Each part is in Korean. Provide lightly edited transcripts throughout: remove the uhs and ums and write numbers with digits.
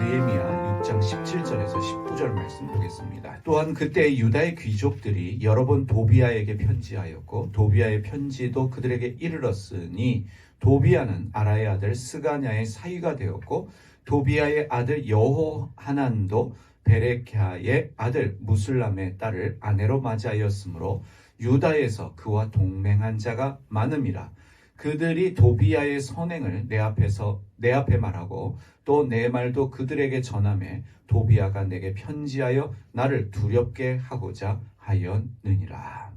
느헤미야 6장 17절에서 19절 말씀 보겠습니다. 또한 그때 유다의 귀족들이 여러 번 도비아에게 편지하였고 도비아의 편지도 그들에게 이르렀으니 도비아는 아라의 아들 스가냐의 사위가 되었고 도비아의 아들 여호하난도 베레캬의 아들 무술람의 딸을 아내로 맞이하였으므로 유다에서 그와 동맹한 자가 많음이라. 그들이 도비아의 선행을 내 앞에 말하고 또 내 말도 그들에게 전하매 도비아가 내게 편지하여 나를 두렵게 하고자 하였느니라.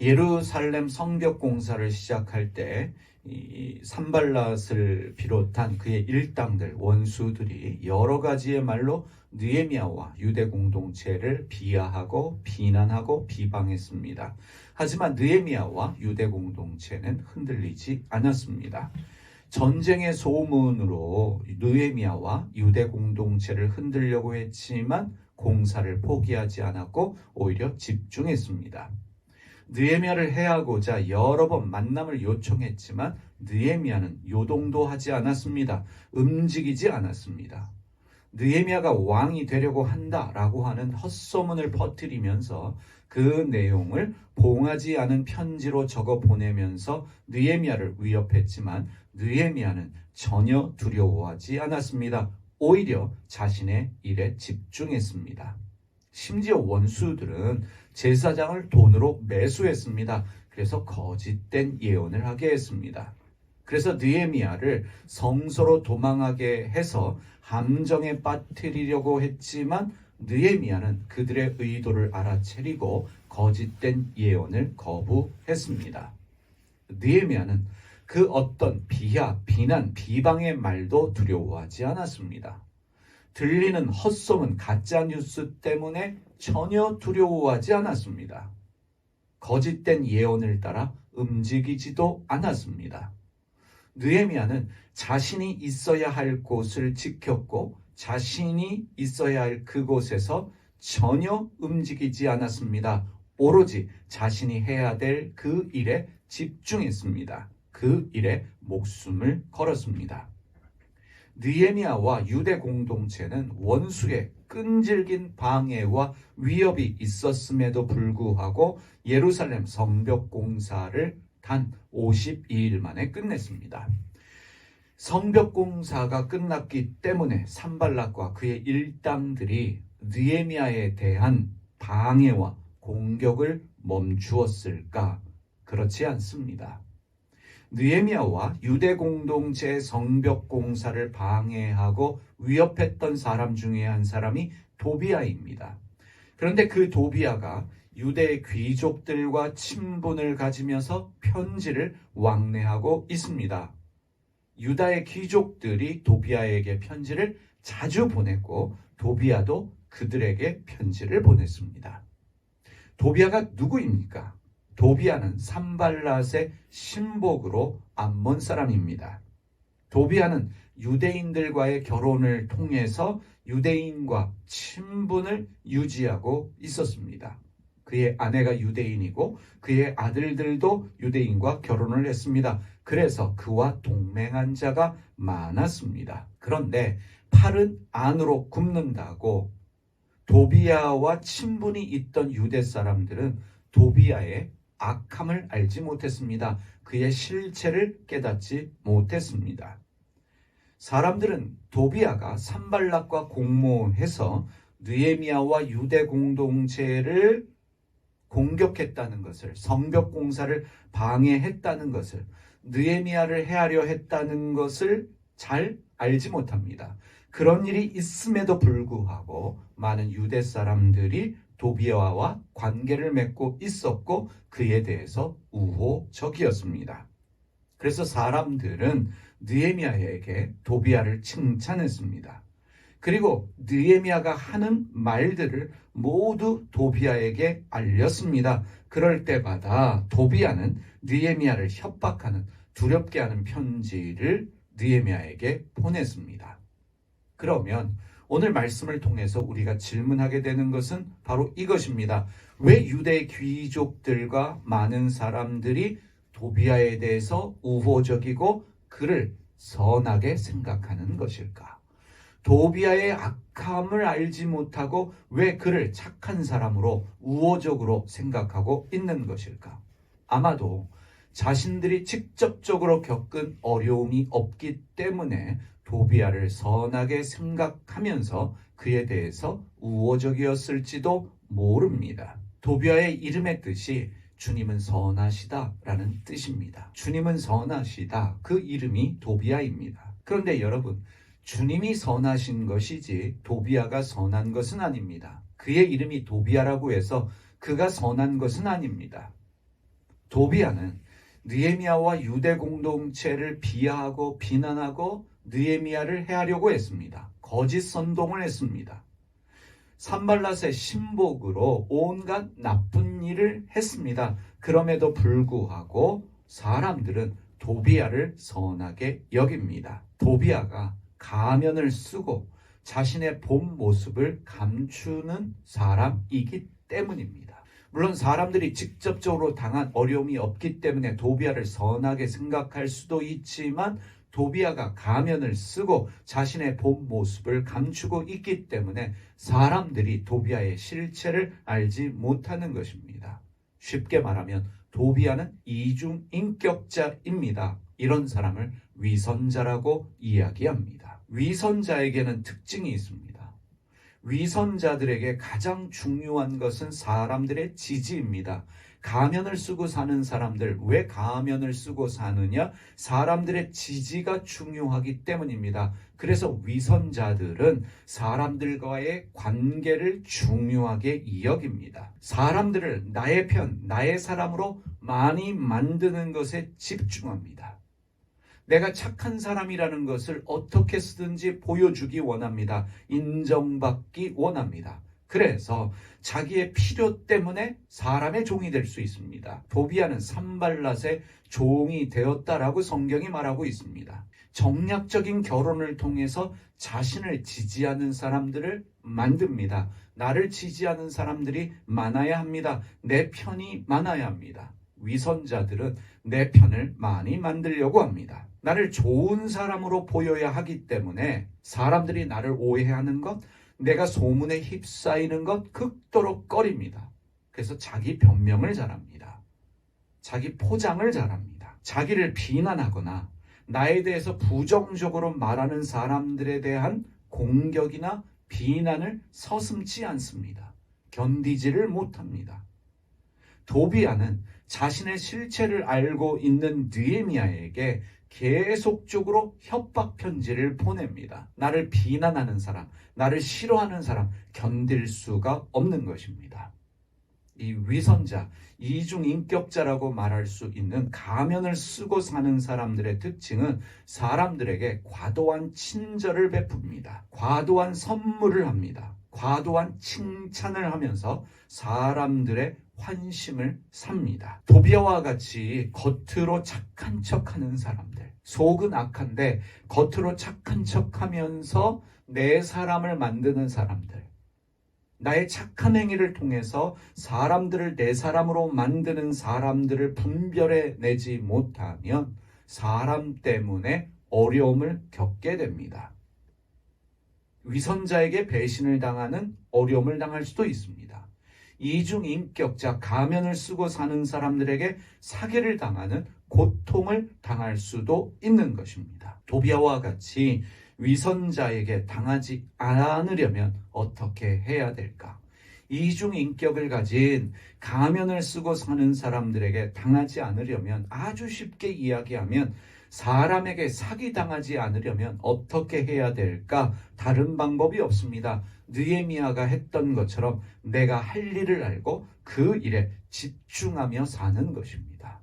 예루살렘 성벽 공사를 시작할 때 이 산발랏을 비롯한 그의 일당들 원수들이 여러 가지의 말로 느헤미야와 유대 공동체를 비하하고 비난하고 비방했습니다. 하지만 느헤미야와 유대 공동체는 흔들리지 않았습니다. 전쟁의 소문으로 느헤미야와 유대 공동체를 흔들려고 했지만 공사를 포기하지 않았고 오히려 집중했습니다. 느헤미야를 해하고자 여러 번 만남을 요청했지만 느헤미야는 요동도 하지 않았습니다. 움직이지 않았습니다. 느헤미야가 왕이 되려고 한다라고 하는 헛소문을 퍼뜨리면서 그 내용을 봉하지 않은 편지로 적어 보내면서 느헤미야를 위협했지만 느헤미야는 전혀 두려워하지 않았습니다. 오히려 자신의 일에 집중했습니다. 심지어 원수들은 제사장을 돈으로 매수했습니다. 그래서 거짓된 예언을 하게 했습니다. 그래서 느헤미야를 성소로 도망하게 해서 함정에 빠뜨리려고 했지만 느헤미야는 그들의 의도를 알아채리고 거짓된 예언을 거부했습니다. 느헤미야는 그 어떤 비하, 비난, 비방의 말도 두려워하지 않았습니다. 들리는 헛소문, 가짜뉴스 때문에 전혀 두려워하지 않았습니다. 거짓된 예언을 따라 움직이지도 않았습니다. 느헤미야는 자신이 있어야 할 곳을 지켰고 자신이 있어야 할 그곳에서 전혀 움직이지 않았습니다. 오로지 자신이 해야 될 그 일에 집중했습니다. 그 일에 목숨을 걸었습니다. 느헤미야와 유대 공동체는 원수의 끈질긴 방해와 위협이 있었음에도 불구하고 예루살렘 성벽 공사를 단 52일 만에 끝냈습니다. 성벽 공사가 끝났기 때문에 산발랏과 그의 일당들이 느헤미야에 대한 방해와 공격을 멈추었을까? 그렇지 않습니다. 느헤미야와 유대 공동체의 성벽 공사를 방해하고 위협했던 사람 중에 한 사람이 도비아입니다. 그런데 그 도비아가 유대 귀족들과 친분을 가지면서 편지를 왕래하고 있습니다. 유다의 귀족들이 도비아에게 편지를 자주 보냈고 도비아도 그들에게 편지를 보냈습니다. 도비아가 누구입니까? 도비아는 산발랏의 신복으로 암몬 사람입니다. 도비아는 유대인들과의 결혼을 통해서 유대인과 친분을 유지하고 있었습니다. 그의 아내가 유대인이고 그의 아들들도 유대인과 결혼을 했습니다. 그래서 그와 동맹한 자가 많았습니다. 그런데 팔은 안으로 굽는다고 도비아와 친분이 있던 유대 사람들은 도비아의 악함을 알지 못했습니다. 그의 실체를 깨닫지 못했습니다. 사람들은 도비아가 산발랏과 공모해서 느헤미야와 유대 공동체를 공격했다는 것을, 성벽 공사를 방해했다는 것을, 느헤미야를 해하려 했다는 것을 잘 알지 못합니다. 그런 일이 있음에도 불구하고 많은 유대 사람들이 도비아와 관계를 맺고 있었고 그에 대해서 우호적이었습니다. 그래서 사람들은 느헤미야에게 도비아를 칭찬했습니다. 그리고 느헤미야가 하는 말들을 모두 도비아에게 알렸습니다. 그럴 때마다 도비아는 느헤미야를 협박하는, 두렵게 하는 편지를 느헤미야에게 보냈습니다. 그러면 오늘 말씀을 통해서 우리가 질문하게 되는 것은 바로 이것입니다. 왜 유대 귀족들과 많은 사람들이 도비아에 대해서 우호적이고 그를 선하게 생각하는 것일까? 도비아의 악함을 알지 못하고 왜 그를 착한 사람으로 우호적으로 생각하고 있는 것일까? 아마도 자신들이 직접적으로 겪은 어려움이 없기 때문에 도비아를 선하게 생각하면서 그에 대해서 우호적이었을지도 모릅니다. 도비아의 이름의 뜻이 주님은 선하시다라는 뜻입니다. 주님은 선하시다. 그 이름이 도비아입니다. 그런데 여러분, 주님이 선하신 것이지 도비아가 선한 것은 아닙니다. 그의 이름이 도비아라고 해서 그가 선한 것은 아닙니다. 도비아는 느헤미야와 유대 공동체를 비하하고 비난하고 느헤미야를 해하려고 했습니다. 거짓 선동을 했습니다. 산발랏의 신복으로 온갖 나쁜 일을 했습니다. 그럼에도 불구하고 사람들은 도비아를 선하게 여깁니다. 도비아가 가면을 쓰고 자신의 본 모습을 감추는 사람이기 때문입니다. 물론 사람들이 직접적으로 당한 어려움이 없기 때문에 도비아를 선하게 생각할 수도 있지만 도비아가 가면을 쓰고 자신의 본 모습을 감추고 있기 때문에 사람들이 도비아의 실체를 알지 못하는 것입니다. 쉽게 말하면 도비아는 이중인격자입니다. 이런 사람을 위선자라고 이야기합니다. 위선자에게는 특징이 있습니다. 위선자들에게 가장 중요한 것은 사람들의 지지입니다. 가면을 쓰고 사는 사람들, 왜 가면을 쓰고 사느냐? 사람들의 지지가 중요하기 때문입니다. 그래서 위선자들은 사람들과의 관계를 중요하게 여깁니다. 사람들을 나의 편, 나의 사람으로 많이 만드는 것에 집중합니다. 내가 착한 사람이라는 것을 어떻게 쓰든지 보여주기 원합니다. 인정받기 원합니다. 그래서 자기의 필요 때문에 사람의 종이 될 수 있습니다. 도비아는 산발랏의 종이 되었다라고 성경이 말하고 있습니다. 정략적인 결혼을 통해서 자신을 지지하는 사람들을 만듭니다. 나를 지지하는 사람들이 많아야 합니다. 내 편이 많아야 합니다. 위선자들은 내 편을 많이 만들려고 합니다. 나를 좋은 사람으로 보여야 하기 때문에 사람들이 나를 오해하는 것, 내가 소문에 휩싸이는 것 극도로 꺼립니다. 그래서 자기 변명을 잘합니다. 자기 포장을 잘합니다. 자기를 비난하거나 나에 대해서 부정적으로 말하는 사람들에 대한 공격이나 비난을 서슴지 않습니다. 견디지를 못합니다. 도비아는 자신의 실체를 알고 있는 느헤미야에게 계속적으로 협박 편지를 보냅니다. 나를 비난하는 사람, 나를 싫어하는 사람 견딜 수가 없는 것입니다. 이 위선자, 이중인격자라고 말할 수 있는 가면을 쓰고 사는 사람들의 특징은 사람들에게 과도한 친절을 베풉니다. 과도한 선물을 합니다. 과도한 칭찬을 하면서 사람들의 환심을 삽니다. 도비아와 같이 겉으로 착한 척하는 사람들, 속은 악한데 겉으로 착한 척하면서 내 사람을 만드는 사람들, 나의 착한 행위를 통해서 사람들을 내 사람으로 만드는 사람들을 분별해 내지 못하면 사람 때문에 어려움을 겪게 됩니다. 위선자에게 배신을 당하는 어려움을 당할 수도 있습니다. 이중인격자, 가면을 쓰고 사는 사람들에게 사기를 당하는 고통을 당할 수도 있는 것입니다. 도비아와 같이 위선자에게 당하지 않으려면 어떻게 해야 될까? 이중인격을 가진 가면을 쓰고 사는 사람들에게 당하지 않으려면 아주 쉽게 이야기하면 사람에게 사기당하지 않으려면 어떻게 해야 될까? 다른 방법이 없습니다. 느헤미야가 했던 것처럼 내가 할 일을 알고 그 일에 집중하며 사는 것입니다.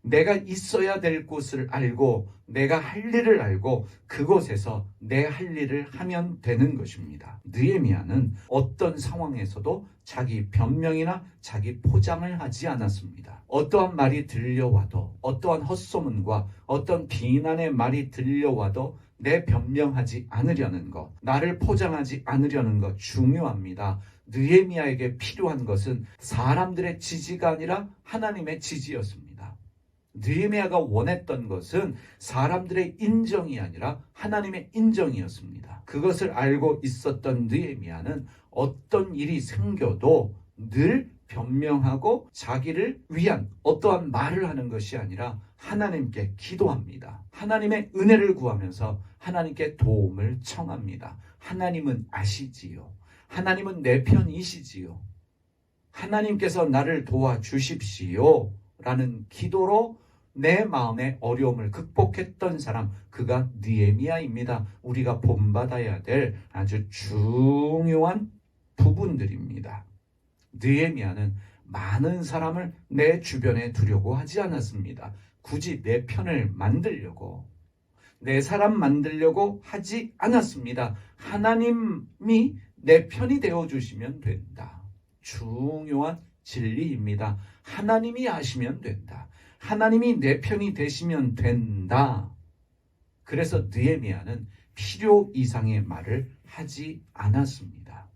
내가 있어야 될 곳을 알고 내가 할 일을 알고 그곳에서 내 할 일을 하면 되는 것입니다. 느헤미야는 어떤 상황에서도 자기 변명이나 자기 포장을 하지 않았습니다. 어떠한 말이 들려와도 어떠한 헛소문과 어떤 비난의 말이 들려와도 내 변명하지 않으려는 것, 나를 포장하지 않으려는 것 중요합니다. 느헤미야에게 필요한 것은 사람들의 지지가 아니라 하나님의 지지였습니다. 느헤미야가 원했던 것은 사람들의 인정이 아니라 하나님의 인정이었습니다. 그것을 알고 있었던 느헤미야는 어떤 일이 생겨도 늘 변명하고 자기를 위한 어떠한 말을 하는 것이 아니라 하나님께 기도합니다. 하나님의 은혜를 구하면서 하나님께 도움을 청합니다. 하나님은 아시지요. 하나님은 내 편이시지요. 하나님께서 나를 도와주십시오. 라는 기도로 내 마음의 어려움을 극복했던 사람, 그가 느헤미야입니다. 우리가 본받아야 될 아주 중요한 부분들입니다. 느헤미야는 많은 사람을 내 주변에 두려고 하지 않았습니다. 굳이 내 편을 만들려고, 내 사람 만들려고 하지 않았습니다. 하나님이 내 편이 되어주시면 된다. 중요한 진리입니다. 하나님이 아시면 된다. 하나님이 내 편이 되시면 된다. 그래서 느헤미야는 필요 이상의 말을 하지 않았습니다.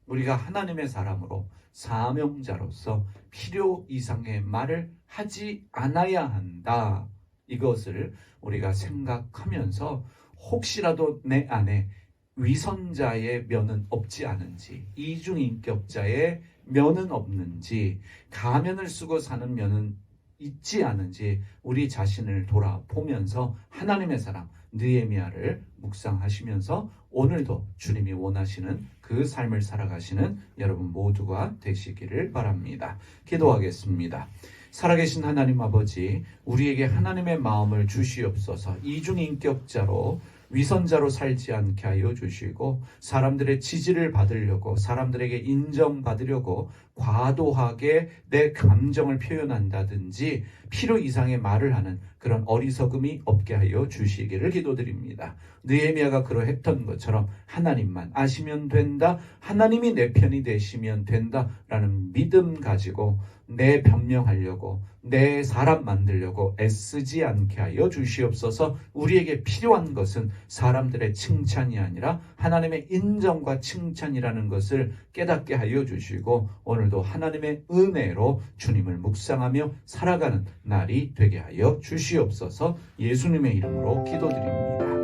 우리가 하나님의 사람으로 사명자로서 필요 이상의 말을 하지 않아야 한다. 이것을 우리가 생각하면서 혹시라도 내 안에 위선자의 면은 없지 않은지, 이중인격자의 면은 없는지, 가면을 쓰고 사는 면은 있지 않은지 우리 자신을 돌아보면서 하나님의 사람 느헤미야를 묵상하시면서 오늘도 주님이 원하시는 그 삶을 살아가시는 여러분 모두가 되시기를 바랍니다. 기도하겠습니다. 살아계신 하나님 아버지, 우리에게 하나님의 마음을 주시옵소서. 이중인격자로 위선자로 살지 않게 하여 주시고, 사람들의 지지를 받으려고, 사람들에게 인정받으려고 과도하게 내 감정을 표현한다든지 필요 이상의 말을 하는 그런 어리석음이 없게 하여 주시기를 기도드립니다. 느헤미야가 그러했던 것처럼 하나님만 아시면 된다, 하나님이 내 편이 되시면 된다라는 믿음 가지고 내 변명하려고, 내 사람 만들려고 애쓰지 않게 하여 주시옵소서. 우리에게 필요한 것은 사람들의 칭찬이 아니라 하나님의 인정과 칭찬이라는 것을 깨닫게 하여 주시고, 오늘도 하나님의 은혜로 주님을 묵상하며 살아가는 날이 되게 하여 주시옵소서. 예수님의 이름으로 기도드립니다.